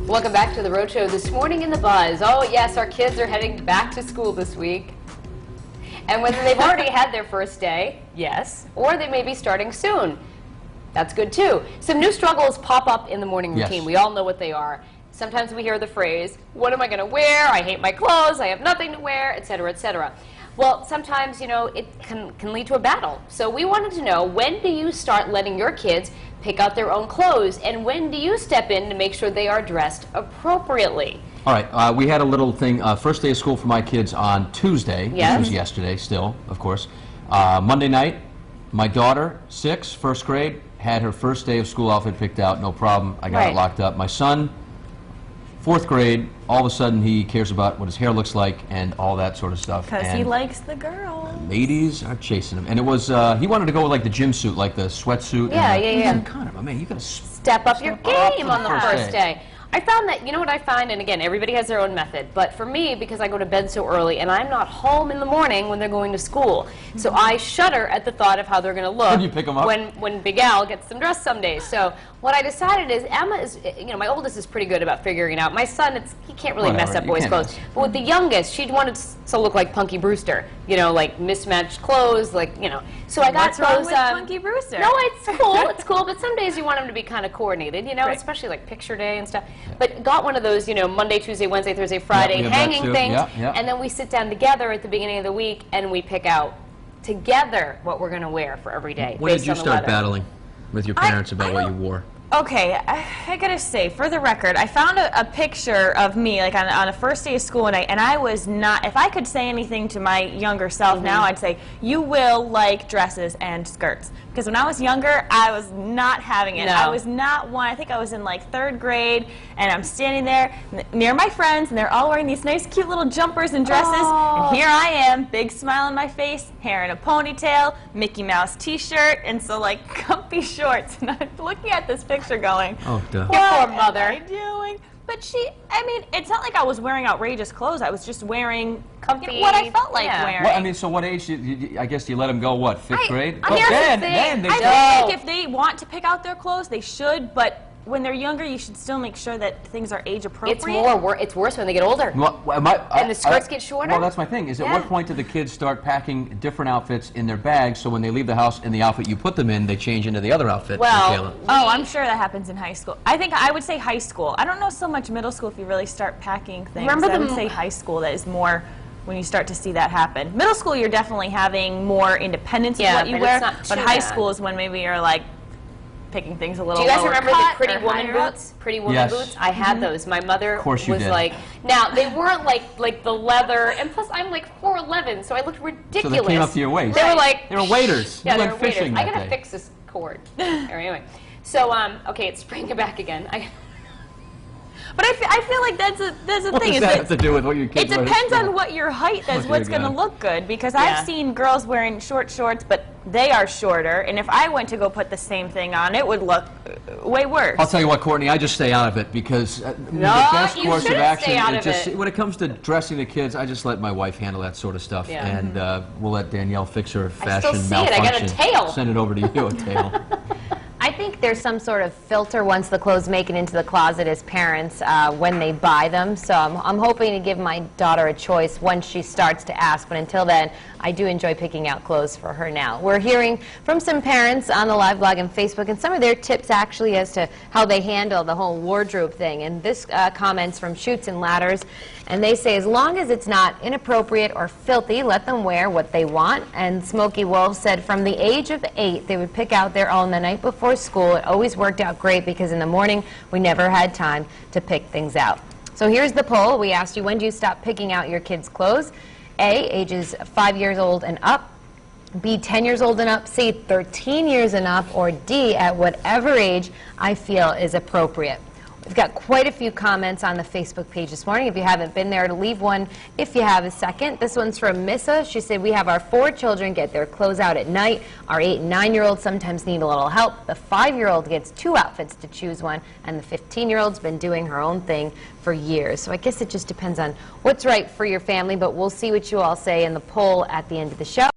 Welcome back to the Road Show. This morning in the buzz. Oh yes, our kids are heading back to school this week. And whether they've already had their first day, yes, or they may be starting soon. That's good too. Some new struggles pop up in the morning routine. Yes. We all know what they are. Sometimes we hear the phrase, what am I going to wear? I hate my clothes. I have nothing to wear, etc., etc. Well, sometimes, you know, it can lead to a battle. So we wanted to know, when do you start letting your kids pick out their own clothes? And when do you step in to make sure they are dressed appropriately? All right, we had a little thing, first day of school for my kids on Tuesday, Yes. which was yesterday still, of course. Monday night, my daughter, 6, first grade, had her first day of school outfit picked out, no problem. I got Right. it locked up. My son, 4th grade, all of a sudden he cares about what his hair looks like and all that sort of stuff. Because he And likes the girls. ladies are chasing him. And it was, he wanted to go with like the gym suit, like the sweatsuit. Yeah, and yeah, I yeah. said, Connor, man, you gotta Step up your Step up game for on the the first first day. I found that, you know what I find, and again, everybody has their own method, but for me, because I go to bed so early and I'm not home in the morning when they're going to school, so I shudder at the thought of how they're going to look When you pick 'em up? when Big Al gets them dressed some days. So what I decided is, Emma is, you know, my oldest is pretty good about figuring it out. My son, he can't really mess Whatever, up you boys' can't clothes. mess. But with the youngest, she wanted to look like Punky Brewster, you know, like mismatched clothes, like, you know. So I got What's wrong those. with Punky Brewster? No, it's cool. It's cool. But some days you want them to be kind of coordinated, you know, Right. especially like picture day and stuff. But got one of those, you know, Monday, Tuesday, Wednesday, Thursday, Friday we have that hanging too. things, Yeah, yeah. and then we sit down together at the beginning of the week and we pick out together what we're going to wear for every day. When did based you on the start weather. battling with your parents about what you wore? Okay, I gotta say, for the record, I found a picture of me, like on a first day of school, and I was not, if I could say anything to my younger self now, I'd say, you will like dresses and skirts. Because when I was younger, I was not having it. No. I was not one. I think I was in like 3rd grade, and I'm standing there near my friends, and they're all wearing these nice, cute little jumpers and dresses, Oh. and here I am, big smile on my face, hair in a ponytail, Mickey Mouse t-shirt, and so like comfy shorts, and I'm looking at this picture going, Oh, duh. Your what poor mother. am I doing? But I mean, it's not like I was wearing outrageous clothes. I was just wearing Comfy, what I felt like yeah. wearing. Well, I mean, so what age, I guess you let them go, what, 5th grade? I here's the then, thing. then they I No. think if they want to pick out their clothes, they should, but when they're younger, you should still make sure that things are age appropriate. It's worse when they get older. Well, And the skirts get shorter? Well, that's my thing. Is at what Yeah. point do the kids start packing different outfits in their bags so when they leave the house in the outfit you put them in, they change into the other outfit? Well, Michaela? Oh, I'm sure that happens in high school. I would say high school. I don't know so much middle school if you really start packing things. Remember I would the- say high school that is more when you start to see that happen. Middle school, you're definitely having more independence Yeah, of what you but wear, it's not but too high bad. school is when maybe you're like picking things a little Do you guys lower remember the cut Pretty or Woman higher up. boots? Pretty Woman Yes. boots? I had those. My mother course you was did. like, now they weren't like the leather, and plus I'm like 4'11", so I looked So ridiculous. they came up to your waist. They were like, They were waiters. yeah, You they went were waiters. fishing I that gotta day. fix this cord. Anyway, so okay, it's bringing it back again. But I feel like that's a What thing. does is that that have to do with what your it kids wear to depends school? on what your height is, Oh, what's dear going to God. look good. Because Yeah. I've seen girls wearing short shorts, but they are shorter. And if I went to go put the same thing on, it would look way worse. I'll tell you what, Courtney, I just stay out of it because the No, best you course of shouldn't action stay out is of just it. when it comes to dressing the kids, I just let my wife handle that sort of stuff, Yeah. and we'll let Danielle fix her I still fashion see it. I got a malfunction. tail. Send it over to you, a tail. I think there's some sort of filter once the clothes make it into the closet as parents when they buy them. So I'm hoping to give my daughter a choice once she starts to ask. But until then, I do enjoy picking out clothes for her now. We're hearing from some parents on the live blog and Facebook and some of their tips actually as to how they handle the whole wardrobe thing. And this comments from Chutes and Ladders. And they say as long as it's not inappropriate or filthy, let them wear what they want. And Smokey Wolf said from the age of 8, they would pick out their own the night before school. It always worked out great because in the morning we never had time to pick things out. So here's the poll. We asked you, when do you stop picking out your kids' clothes? A, ages 5 years old and up. B, 10 years old and up. C, 13 years and up. Or D, at whatever age I feel is appropriate. We've got quite a few comments on the Facebook page this morning. If you haven't been there, to leave one if you have a second. This one's from Missa. She said, we have our 4 children get their clothes out at night. Our 8 and 9-year-olds sometimes need a little help. The 5-year-old gets 2 outfits to choose one, and the 15-year-old's been doing her own thing for years. So I guess it just depends on what's right for your family, but we'll see what you all say in the poll at the end of the show.